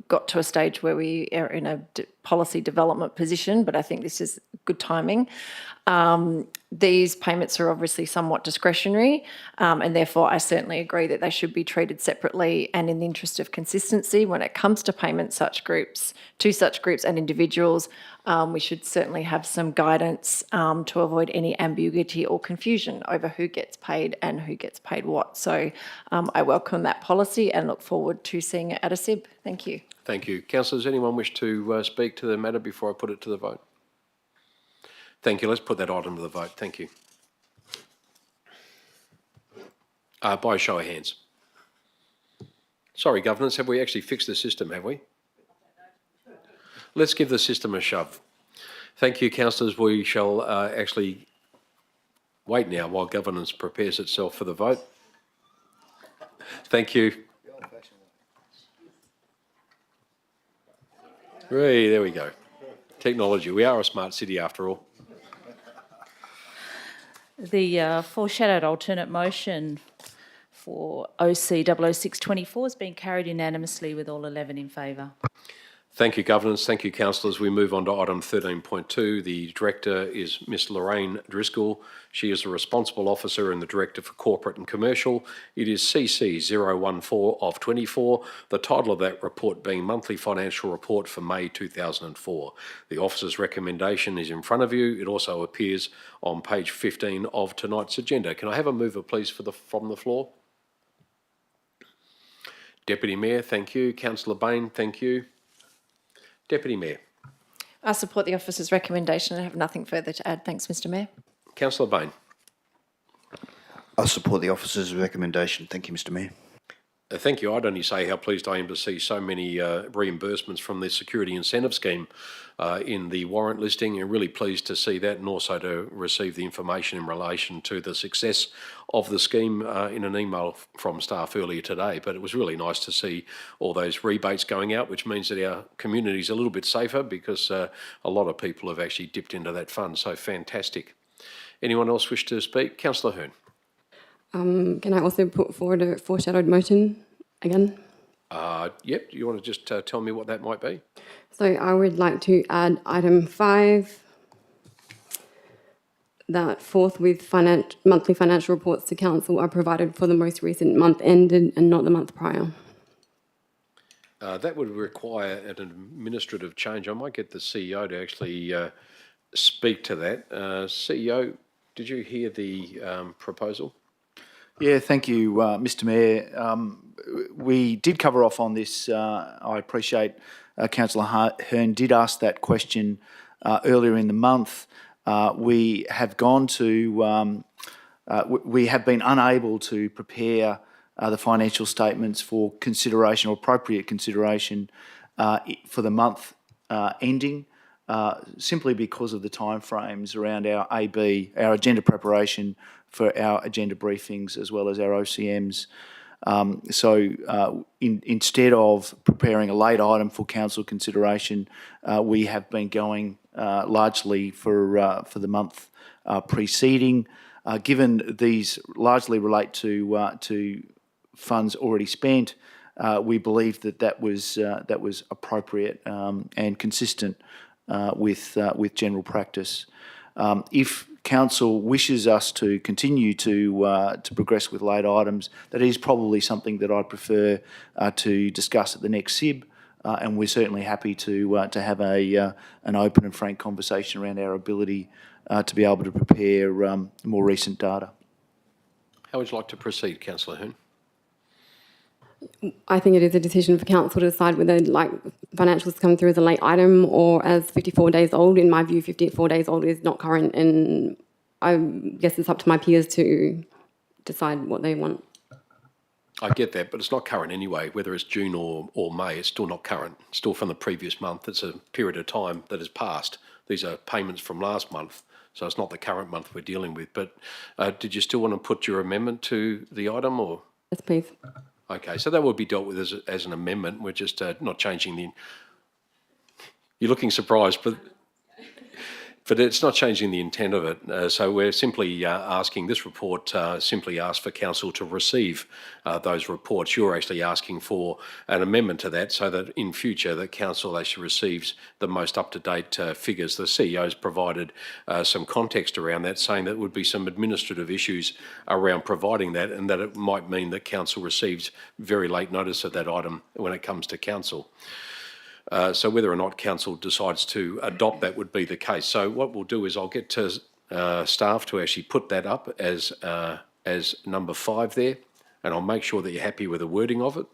got to a stage where we are in a policy development position, but I think this is good timing. These payments are obviously somewhat discretionary, and therefore I certainly agree that they should be treated separately, and in the interest of consistency when it comes to payments to such groups and individuals, we should certainly have some guidance to avoid any ambiguity or confusion over who gets paid and who gets paid what. So I welcome that policy and look forward to seeing it at a SIB. Thank you. Thank you. Councillors, anyone wish to speak to the matter before I put it to the vote? Thank you. Let's put that item to the vote. Thank you. By a show of hands. Sorry, Governance, have we actually fixed the system, have we? Let's give the system a shove. Thank you, councillors. We shall actually wait now while Governance prepares itself for the vote. Thank you. Hey, there we go. Technology. We are a smart city after all. The foreshadowed alternate motion for OC 00624 has been carried unanimously with all 11 in favour. Thank you, Governance. Thank you, councillors. We move on to item 13.2. The Director is Miss Lorraine Driscoll. She is the responsible officer and the Director for Corporate and Commercial. It is CC 014 of 24, the title of that report being Monthly Financial Report for May 2004. The officer's recommendation is in front of you. It also appears on page 15 of tonight's agenda. Can I have a mover, please, from the floor? Deputy Mayor, thank you. Councillor Bain, thank you. Deputy Mayor. I support the officer's recommendation and have nothing further to add. Thanks, Mr Mayor. Councillor Bain. I support the officer's recommendation. Thank you, Mr Mayor. Thank you. I'd only say how pleased I am to see so many reimbursements from the Security Incentive Scheme in the warrant listing, and really pleased to see that, and also to receive the information in relation to the success of the scheme in an email from staff earlier today. But it was really nice to see all those rebates going out, which means that our community is a little bit safer because a lot of people have actually dipped into that fund. So fantastic. Anyone else wish to speak? Councillor Hearn. Can I also put forward a foreshadowed motion again? Yep, you want to just tell me what that might be? So I would like to add item 5, that forthwith monthly financial reports to council are provided for the most recent month ended and not the month prior. That would require an administrative change. I might get the CEO to actually speak to that. CEO, did you hear the proposal? Yeah, thank you, Mr Mayor. We did cover off on this. I appreciate Councillor Hearn did ask that question earlier in the month. We have gone to, we have been unable to prepare the financial statements for consideration or appropriate consideration for the month ending, simply because of the timeframes around our AB, our agenda preparation for our agenda briefings, as well as our OCMs. Instead of preparing a late item for council consideration, we have been going largely for the month preceding. Given these largely relate to funds already spent, we believe that was appropriate and consistent with general practice. If council wishes us to continue to progress with late items, that is probably something that I'd prefer to discuss at the next SIB, and we're certainly happy to have an open and frank conversation around our ability to be able to prepare more recent data. How would you like to proceed, Councillor Hearn? I think it is a decision for council to decide whether financials come through as a late item or as 54 days old. In my view, 54 days old is not current, and I guess it's up to my peers to decide what they want. I get that, but it's not current anyway. Whether it's June or May, it's still not current. It's still from the previous month. It's a period of time that has passed. These are payments from last month, so it's not the current month we're dealing with. But did you still want to put your amendment to the item, or? Yes, please. Okay, so that will be dealt with as an amendment. We're just not changing the... You're looking surprised, but it's not changing the intent of it. So we're simply asking, this report simply asks for council to receive those reports. You're actually asking for an amendment to that so that in future the council actually receives the most up-to-date figures. The CEO's provided some context around that, saying that there would be some administrative issues around providing that, and that it might mean that council receives very late notice of that item when it comes to council. So whether or not council decides to adopt that would be the case. So what we'll do is I'll get to staff to actually put that up as number 5 there, and I'll make sure that you're happy with the wording of it.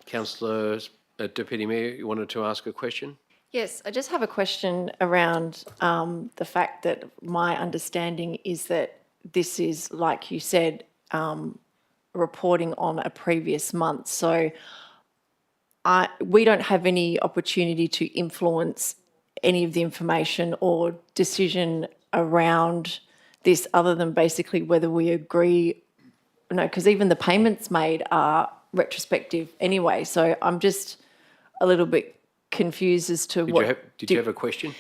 Councillor Deputy Mayor, you wanted to ask a question? Yes, I just have a question around the fact that my understanding is that this is, like you said, reporting on a previous month. So we don't have any opportunity to influence any of the information or decision around this other than basically whether we agree. No, because even the payments made are retrospective anyway. So I'm just a little bit confused as to Did you have a question?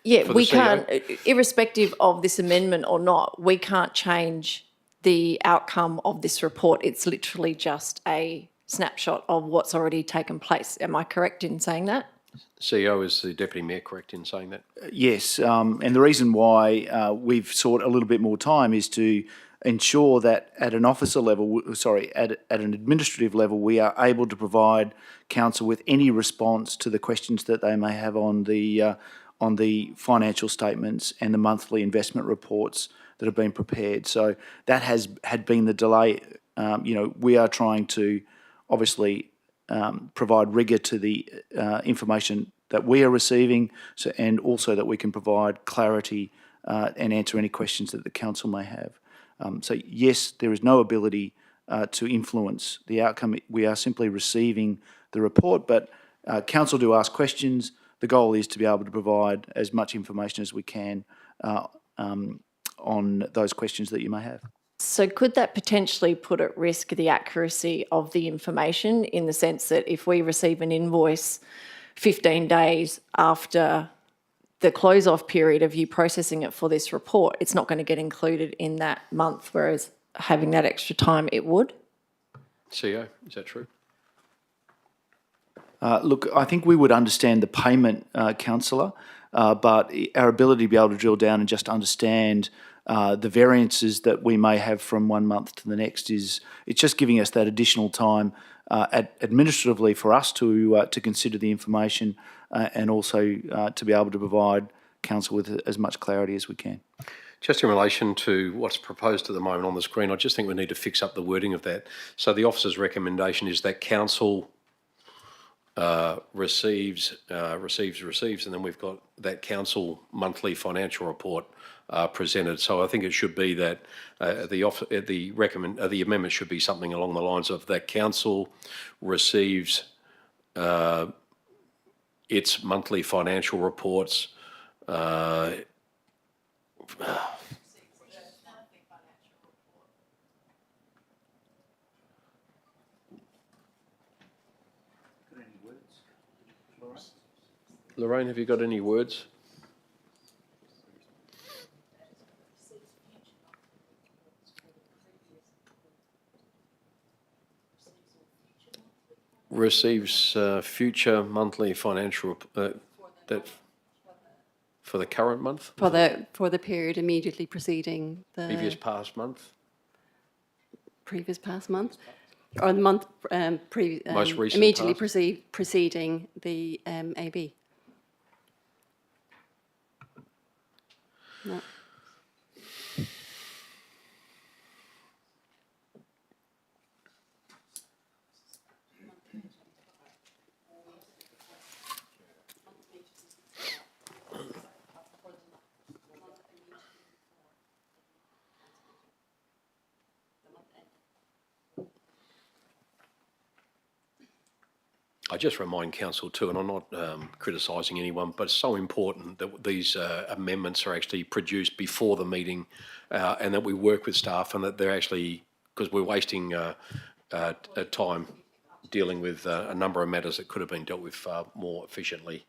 Yeah, we can't, irrespective of this amendment or not, we can't change the outcome of this report. It's literally just a snapshot of what's already taken place. Am I correct in saying that? CEO, is the Deputy Mayor correct in saying that? Yes, and the reason why we've sought a little bit more time is to ensure that at an officer level, at an administrative level, we are able to provide council with any response to the questions that they may have on the financial statements and the monthly investment reports that have been prepared. So that had been the delay. We are trying to obviously provide rigour to the information that we are receiving, and also that we can provide clarity and answer any questions that the council may have. So yes, there is no ability to influence the outcome. We are simply receiving the report, but council do ask questions. The goal is to be able to provide as much information as we can on those questions that you may have. So could that potentially put at risk the accuracy of the information, in the sense that if we receive an invoice 15 days after the close-off period of you processing it for this report, it's not going to get included in that month, whereas having that extra time, it would. CEO, is that true? Look, I think we would understand the payment, councillor, but our ability to be able to drill down and just understand the variances that we may have from one month to the next it's just giving us that additional time administratively for us to consider the information and also to be able to provide council with as much clarity as we can. Just in relation to what's proposed at the moment on the screen, I just think we need to fix up the wording of that. So the officer's recommendation is that council receives, and then we've got that council monthly financial report presented. So I think it should be that the amendment should be something along the lines of that council receives its monthly financial reports. Lorraine, have you got any words? Receives future monthly financial that for the current month, For the period immediately preceding the previous past month, previous past month, or the month most recent immediately past? preceding the AB. No. I just remind council too, and I'm not criticising anyone, but it's so important that these amendments are actually produced before the meeting and that we work with staff and that they're actually, because we're wasting time dealing with a number of matters that could have been dealt with far more efficiently.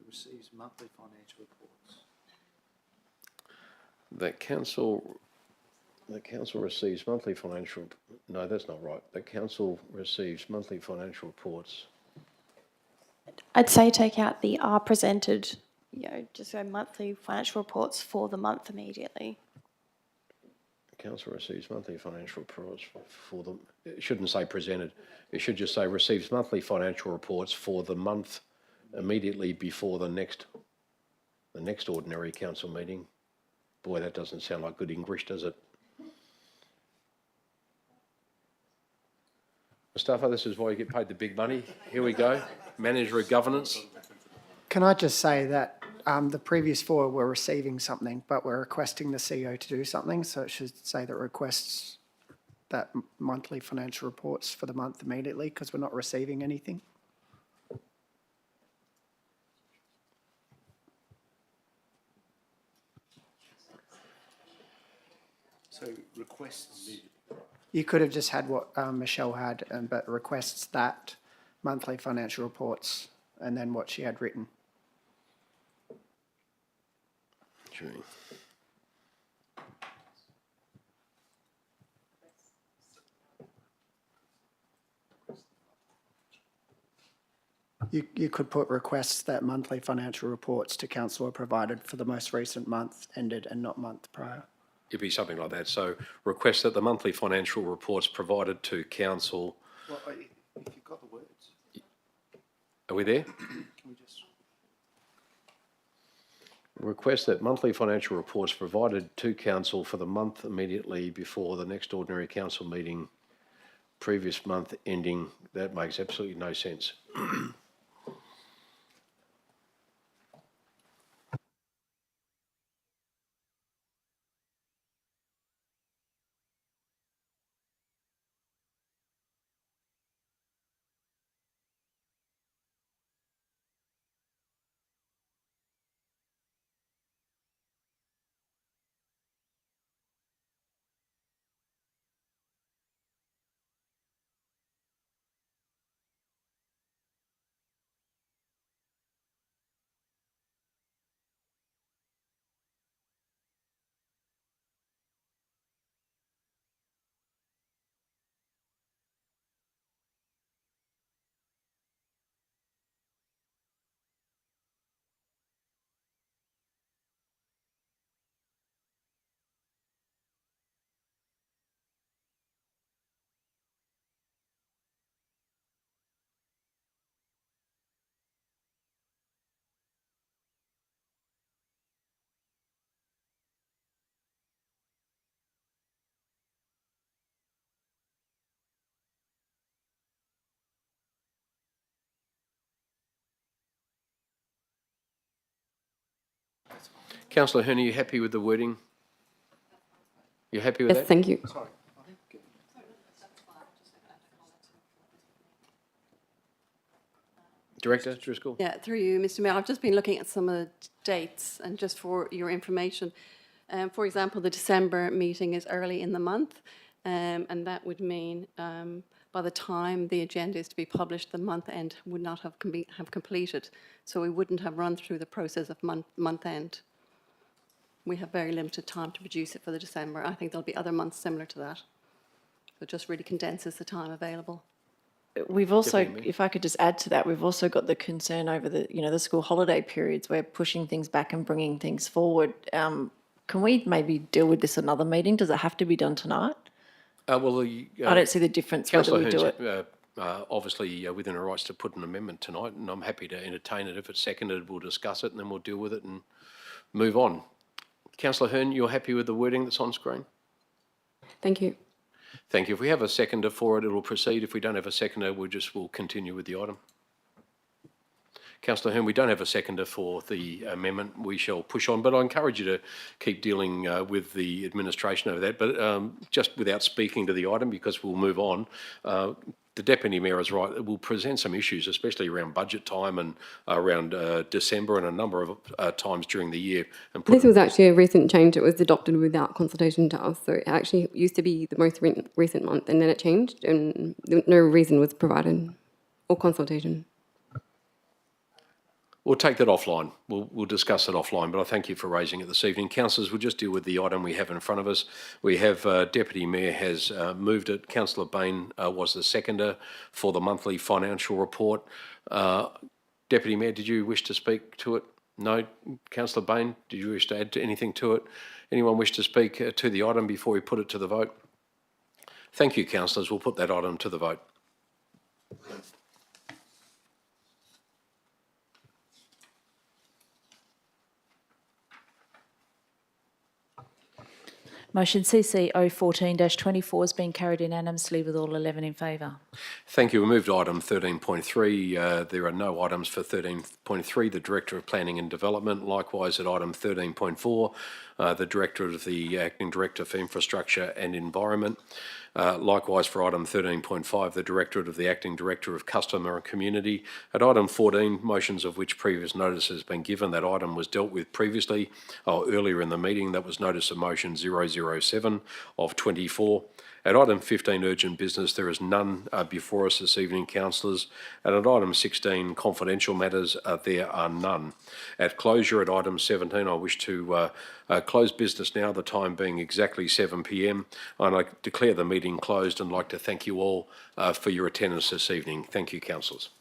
Receives monthly financial reports. That council receives monthly financial. No, that's not right. The council receives monthly financial reports. I'd say take out the are presented, just go monthly financial reports for the month immediately. The council receives monthly financial reports for them. It shouldn't say presented. It should just say receives monthly financial reports for the month immediately before the next ordinary council meeting. Boy, that doesn't sound like good English, does it? Mustafa, this is why you get paid the big money. Here we go. Manager of governance. Can I just say that the previous four were receiving something, but we're requesting the CEO to do something, so it should say that requests that monthly financial reports for the month immediately, because we're not receiving anything. So requests. You could have just had what Michelle had, but requests that monthly financial reports and then what she had written. True. You could put requests that monthly financial reports to council are provided for the most recent month ended and not month prior. It'd be something like that. So request that the monthly financial reports provided to council. Well, if you've got the words. Are we there? Can we just... Request that monthly financial reports provided to council for the month immediately before the next ordinary council meeting, previous month ending. That makes absolutely no sense. Councillor Hearn, are you happy with the wording? You happy with Yes, that? thank you. Director Driscoll? Yeah, through you, Mr. Mayor. I've just been looking at some of the dates, and just for your information, for example, the December meeting is early in the month, and that would mean by the time the agenda is to be published, the month end would not have completed, so we wouldn't have run through the process of month end. We have very limited time to produce it for the December. I think there'll be other months similar to that. So it just really condenses the time available. We've also, if I could just add to that, we've also got the concern over the, the school holiday periods. We're pushing things back and bringing things forward. Can we maybe deal with this another meeting? Does it have to be done tonight? I don't see the difference whether we do it. Obviously within her rights to put an amendment tonight, and I'm happy to entertain it. If it's seconded, we'll discuss it and then we'll deal with it and move on. Councillor Hearn, you're happy with the wording that's on screen? Thank you. Thank you. If we have a seconder for it, it'll proceed. If we don't have a seconder, we'll continue with the item. Councillor Hearn, we don't have a seconder for the amendment. We shall push on, but I encourage you to keep dealing with the administration over that. But just without speaking to the item, because we'll move on, the Deputy Mayor is right. It will present some issues, especially around budget time and around December and a number of times during the year. And This was actually a recent change. It was adopted without consultation to us. So it actually used to be the most recent month, and then it changed, and no reason was provided or consultation. We'll take that offline. We'll discuss it offline, but I thank you for raising it this evening. Councillors, we'll just deal with the item we have in front of us. We have Deputy Mayor has moved it. Councillor Bain was the seconder for the monthly financial report. Deputy Mayor, did you wish to speak to it? No. Councillor Bain, did you wish to add anything to it? Anyone wish to speak to the item before we put it to the vote? Thank you, councillors. We'll put that item to the vote. Motion CC 014-24 has been carried unanimously with all 11 in favour. Thank you. We move to item 13.3. There are no items for 13.3. The Director of Planning and Development. Likewise at item 13.4, the Director of the Acting Director for Infrastructure and Environment. Likewise for item 13.5, the Directorate of the Acting Director of Customer and Community. At item 14, motions of which previous notice has been given. That item was dealt with previously, earlier in the meeting. That was notice of motion 007 of 24. At item 15, urgent business, there is none before us this evening, councillors. And at item 16, confidential matters, there are none. At closure, at item 17, I wish to close business now, the time being exactly 7 p.m. And I declare the meeting closed and like to thank you all for your attendance this evening. Thank you, councillors.